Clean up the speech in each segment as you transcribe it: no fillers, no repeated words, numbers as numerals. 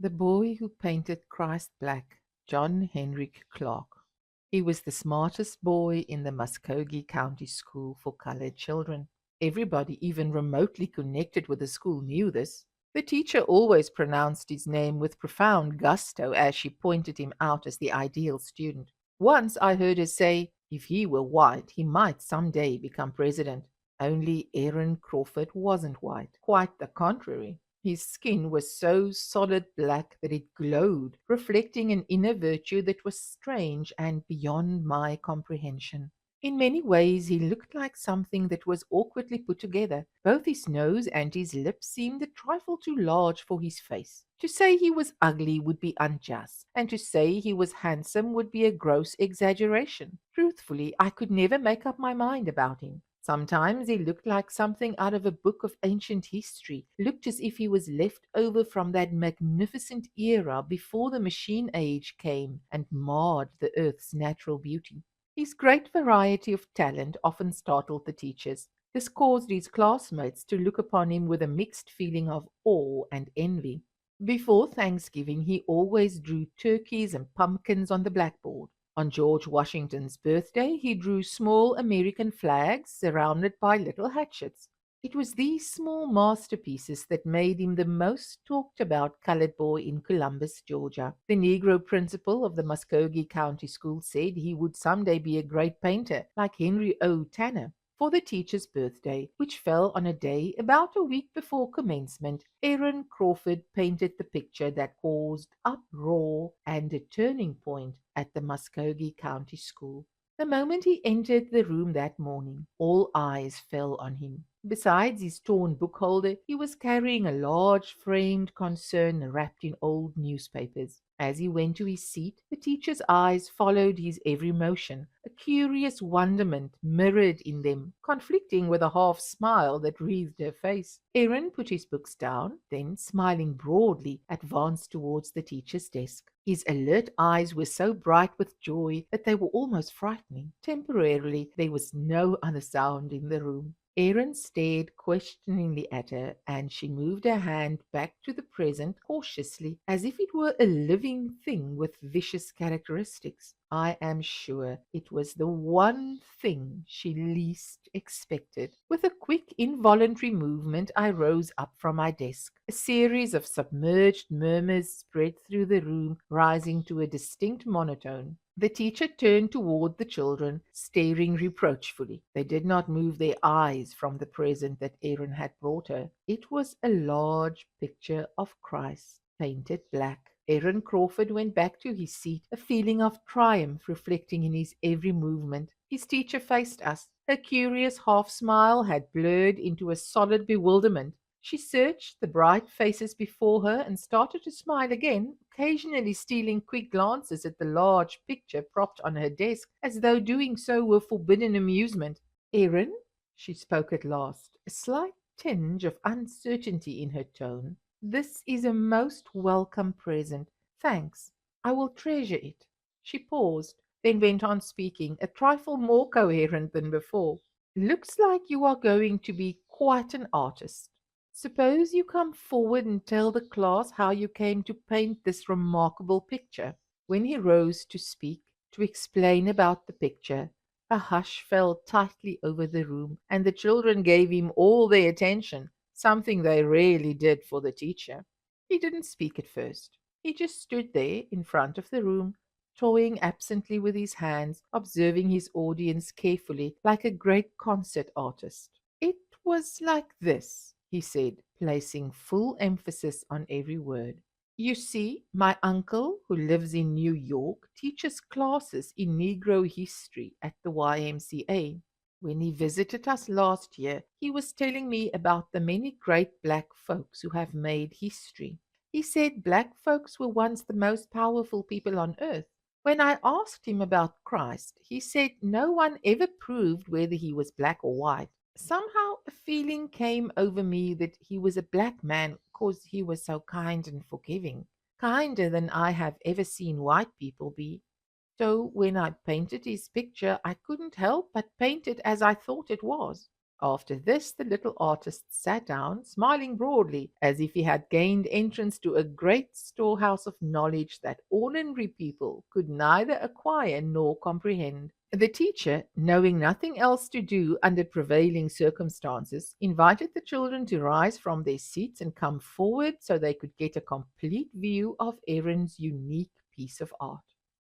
The boy who painted Christ black, John Henrik Clarke. He was the smartest boy in the Muskogee County School for colored children. Everybody even remotely connected with the school knew this. The teacher always pronounced his name with profound gusto as she pointed him out as the ideal student. Once I heard her say, if he were white, he might some day become president. Only Aaron Crawford wasn't white. Quite the contrary. His skin was so solid black that it glowed, reflecting an inner virtue that was strange and beyond my comprehension. In many ways, he looked like something that was awkwardly put together. Both his nose and his lips seemed a trifle too large for his face. To say he was ugly would be unjust, and to say he was handsome would be a gross exaggeration. Truthfully, I could never make up my mind about him. Sometimes he looked like something out of a book of ancient history, looked as if he was left over from that magnificent era before the machine age came and marred the earth's natural beauty. His great variety of talent often startled the teachers. This caused his classmates to look upon him with a mixed feeling of awe and envy. Before Thanksgiving, he always drew turkeys and pumpkins on the blackboard. On George Washington's birthday, he drew small American flags surrounded by little hatchets. It was these small masterpieces that made him the most talked about colored boy in Columbus, Georgia. The Negro principal of the Muskogee County School said he would someday be a great painter, like Henry O. Tanner. For the teacher's birthday, which fell on a day about a week before commencement, Aaron Crawford painted the picture that caused uproar and a turning point at the Muskogee County School. The moment he entered the room that morning, all eyes fell on him. Besides his torn book holder, he was carrying a large framed concern wrapped in old newspapers. As he went to his seat, the teacher's eyes followed his every motion, a curious wonderment mirrored in them, conflicting with a half smile that wreathed her face. Aaron put his books down, then, smiling broadly, advanced towards the teacher's desk. His alert eyes were so bright with joy that they were almost frightening. Temporarily, there was no other sound in the room. Aaron stared questioningly at her, and she moved her hand back to the present cautiously, as if it were a living thing with vicious characteristics. I am sure it was the one thing she least expected. With a quick, involuntary movement, I rose up from my desk. A series of submerged murmurs spread through the room, rising to a distinct monotone. The teacher turned toward the children, staring reproachfully. They did not move their eyes from the present that Aaron had brought her. It was a large picture of Christ, painted black. Aaron Crawford went back to his seat, a feeling of triumph reflecting in his every movement. His teacher faced us. Her curious half smile had blurred into a solid bewilderment. She searched the bright faces before her and started to smile again, occasionally stealing quick glances at the large picture propped on her desk, as though doing so were forbidden amusement. Aaron, she spoke at last, a slight tinge of uncertainty in her tone. This is a most welcome present. Thanks. I will treasure it. She paused, then went on speaking, a trifle more coherent than before. Looks like you are going to be quite an artist. Suppose you come forward and tell the class how you came to paint this remarkable picture. When he rose to speak, to explain about the picture, a hush fell tightly over the room, and the children gave him all their attention, something they rarely did for the teacher. He didn't speak at first. He just stood there in front of the room, toying absently with his hands, observing his audience carefully, like a great concert artist. It was like this, he said, placing full emphasis on every word. You see, my uncle, who lives in New York, teaches classes in Negro history at the YMCA. When he visited us last year, he was telling me about the many great black folks who have made history. He said black folks were once the most powerful people on earth. When I asked him about Christ, he said no one ever proved whether he was black or white. Somehow a feeling came over me that he was a black man because he was so kind and forgiving, kinder than I have ever seen white people be. So when I painted his picture, I couldn't help but paint it as I thought it was. After this, the little artist sat down, smiling broadly, as if he had gained entrance to a great storehouse of knowledge that ordinary people could neither acquire nor comprehend. The teacher, knowing nothing else to do under prevailing circumstances, invited the children to rise from their seats and come forward so they could get a complete view of Aaron's unique piece of art.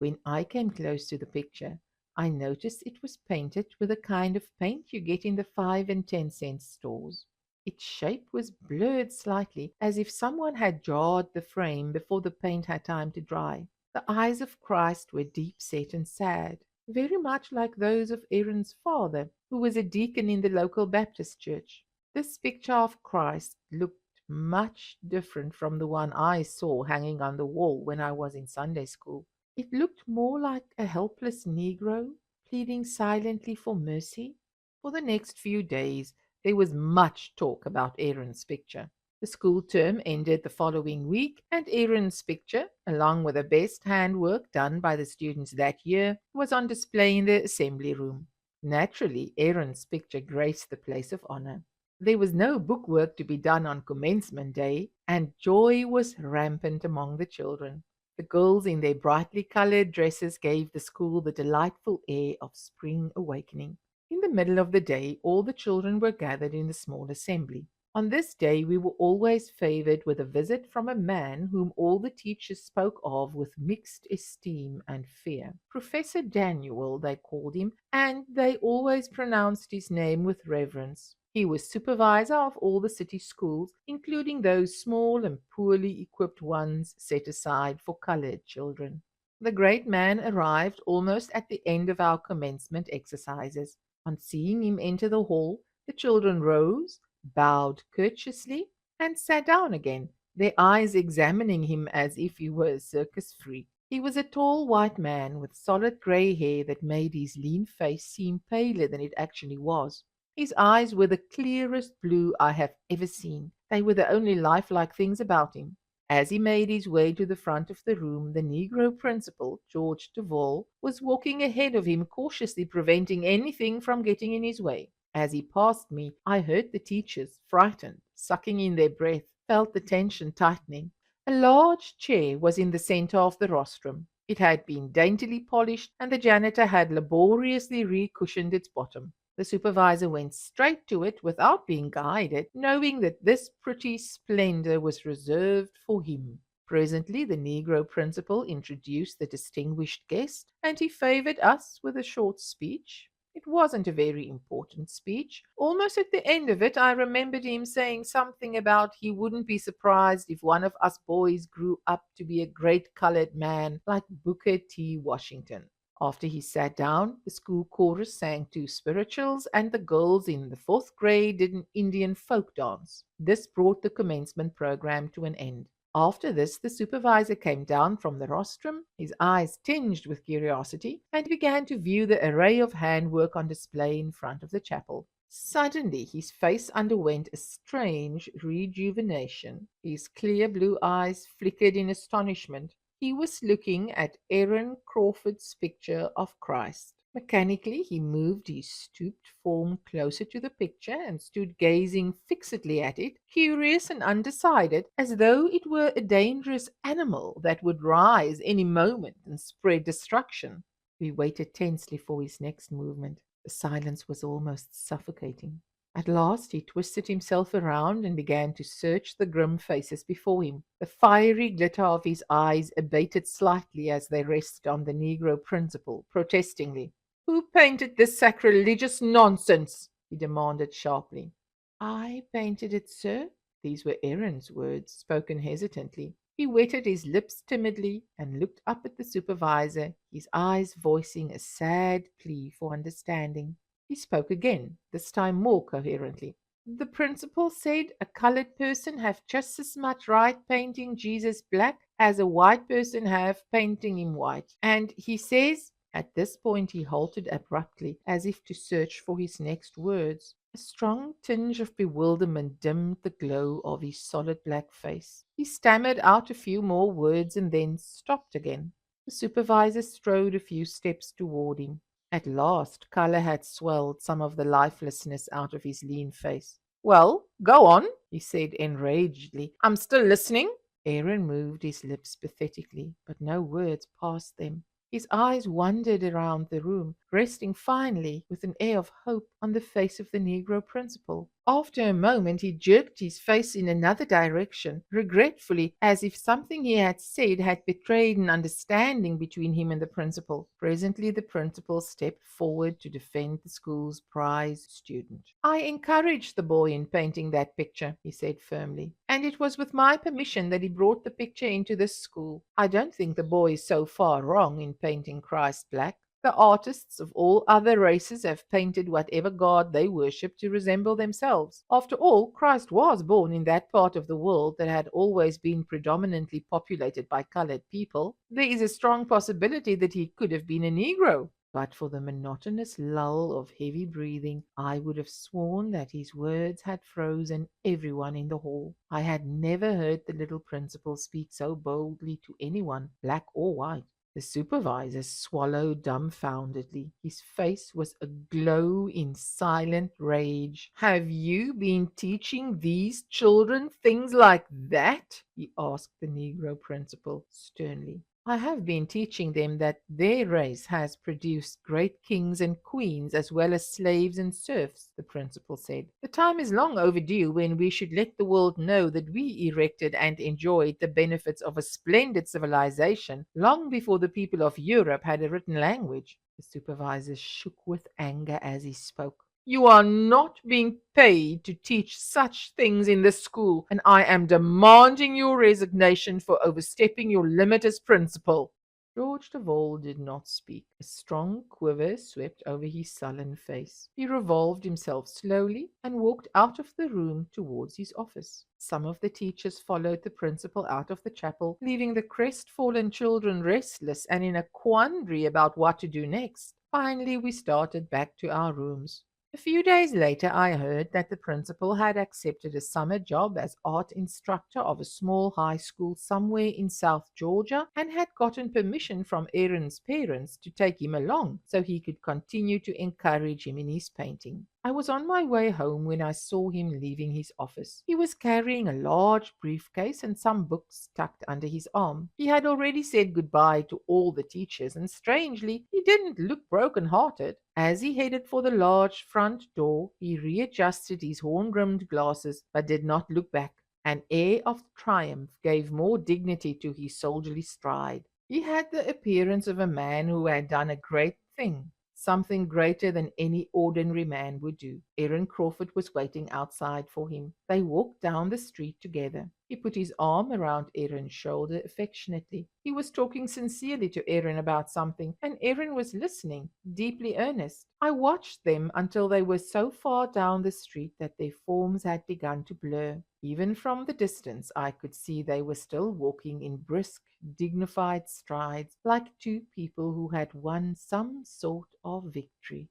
When I came close to the picture, I noticed it was painted with the kind of paint you get in the 5 and 10 cent stores. Its shape was blurred slightly, as if someone had jarred the frame before the paint had time to dry. The eyes of Christ were deep set and sad, very much like those of Aaron's father, who was a deacon in the local Baptist church. This picture of Christ looked much different from the one I saw hanging on the wall when I was in Sunday school. It looked more like a helpless Negro pleading silently for mercy. For the next few days, there was much talk about Aaron's picture. The school term ended the following week, and Aaron's picture, along with the best handwork done by the students that year, was on display in the assembly room. Naturally, Aaron's picture graced the place of honor. There was no bookwork to be done on commencement day, and joy was rampant among the children. The girls in their brightly colored dresses gave the school the delightful air of spring awakening. In the middle of the day, all the children were gathered in the small assembly. On this day, we were always favored with a visit from a man whom all the teachers spoke of with mixed esteem and fear. Professor Daniel, they called him, and they always pronounced his name with reverence. He was supervisor of all the city schools, including those small and poorly equipped ones set aside for colored children. The great man arrived almost at the end of our commencement exercises. On seeing him enter the hall, the children rose, bowed courteously, and sat down again, their eyes examining him as if he were a circus freak. He was a tall white man with solid gray hair that made his lean face seem paler than it actually was. His eyes were the clearest blue I have ever seen. They were the only lifelike things about him. As he made his way to the front of the room, the Negro principal, George Duval, was walking ahead of him, cautiously preventing anything from getting in his way. As he passed me, I heard the teachers, frightened, sucking in their breath, felt the tension tightening. A large chair was in the center of the rostrum. It had been daintily polished, and the janitor had laboriously recushioned its bottom. The supervisor went straight to it without being guided, knowing that this pretty splendor was reserved for him. Presently, the Negro principal introduced the distinguished guest, and he favored us with a short speech. It wasn't a very important speech. Almost at the end of it, I remembered him saying something about he wouldn't be surprised if one of us boys grew up to be a great colored man like Booker T. Washington. After he sat down, the school chorus sang two spirituals, and the girls in the fourth grade did an Indian folk dance. This brought the commencement program to an end. After this, the supervisor came down from the rostrum, his eyes tinged with curiosity, and began to view the array of handwork on display in front of the chapel. Suddenly, his face underwent a strange rejuvenation. His clear blue eyes flickered in astonishment. He was looking at Aaron Crawford's picture of Christ. Mechanically, he moved his stooped form closer to the picture and stood gazing fixedly at it, curious and undecided, as though it were a dangerous animal that would rise any moment and spread destruction. We waited tensely for his next movement. The silence was almost suffocating. At last he twisted himself around and began to search the grim faces before him. The fiery glitter of his eyes abated slightly as they rested on the Negro principal, protestingly. "Who painted this sacrilegious nonsense?" he demanded sharply. "I painted it, sir." These were Aaron's words, spoken hesitantly. He wetted his lips timidly and looked up at the supervisor, his eyes voicing a sad plea for understanding. He spoke again, this time more coherently. "The principal said a colored person have just as much right painting Jesus black as a white person have painting him white. And he says—" At this point he halted abruptly, as if to search for his next words. A strong tinge of bewilderment dimmed the glow of his solid black face. He stammered out a few more words and then stopped again. The supervisor strode a few steps toward him. At last, colour had swelled some of the lifelessness out of his lean face. Well, go on, he said enragedly. I'm still listening. Aaron moved his lips pathetically, but no words passed them. His eyes wandered around the room, resting finally with an air of hope on the face of the Negro principal. After a moment he jerked his face in another direction, regretfully, as if something he had said had betrayed an understanding between him and the principal. Presently the principal stepped forward to defend the school's prize student. I encouraged the boy in painting that picture, he said firmly, and it was with my permission that he brought the picture into this school. I don't think the boy is so far wrong in painting Christ black. The artists of all other races have painted whatever god they worship to resemble themselves. After all, Christ was born in that part of the world that had always been predominantly populated by colored people. There is a strong possibility that he could have been a Negro. But for the monotonous lull of heavy breathing, I would have sworn that his words had frozen everyone in the hall. I had never heard the little principal speak so boldly to anyone, black or white. The supervisor swallowed dumbfoundedly. His face was aglow in silent rage. Have you been teaching these children things like that? He asked the Negro principal sternly. I have been teaching them that their race has produced great kings and queens as well as slaves and serfs, the principal said. The time is long overdue when we should let the world know that we erected and enjoyed the benefits of a splendid civilization long before the people of Europe had a written language. The supervisor shook with anger as he spoke. You are not being paid to teach such things in this school, and I am demanding your resignation for overstepping your limit as principal. George Deville did not speak. A strong quiver swept over his sullen face. He revolved himself slowly and walked out of the room towards his office. Some of the teachers followed the principal out of the chapel, leaving the crestfallen children restless and in a quandary about what to do next. Finally, we started back to our rooms. A few days later, I heard that the principal had accepted a summer job as art instructor of a small high school somewhere in South Georgia and had gotten permission from Aaron's parents to take him along so he could continue to encourage him in his painting. I was on my way home when I saw him leaving his office. He was carrying a large briefcase and some books tucked under his arm. He had already said goodbye to all the teachers, and strangely, he didn't look broken-hearted. As he headed for the large front door, he readjusted his horn-rimmed glasses, but did not look back. An air of triumph gave more dignity to his soldierly stride. He had the appearance of a man who had done a great thing, something greater than any ordinary man would do. Aaron Crawford was waiting outside for him. They walked down the street together. He put his arm around Aaron's shoulder affectionately. He was talking sincerely to Aaron about something, and Aaron was listening, deeply earnest. I watched them until they were so far down the street that their forms had begun to blur. Even from the distance, I could see they were still walking in brisk, dignified strides, like two people who had won some sort of victory.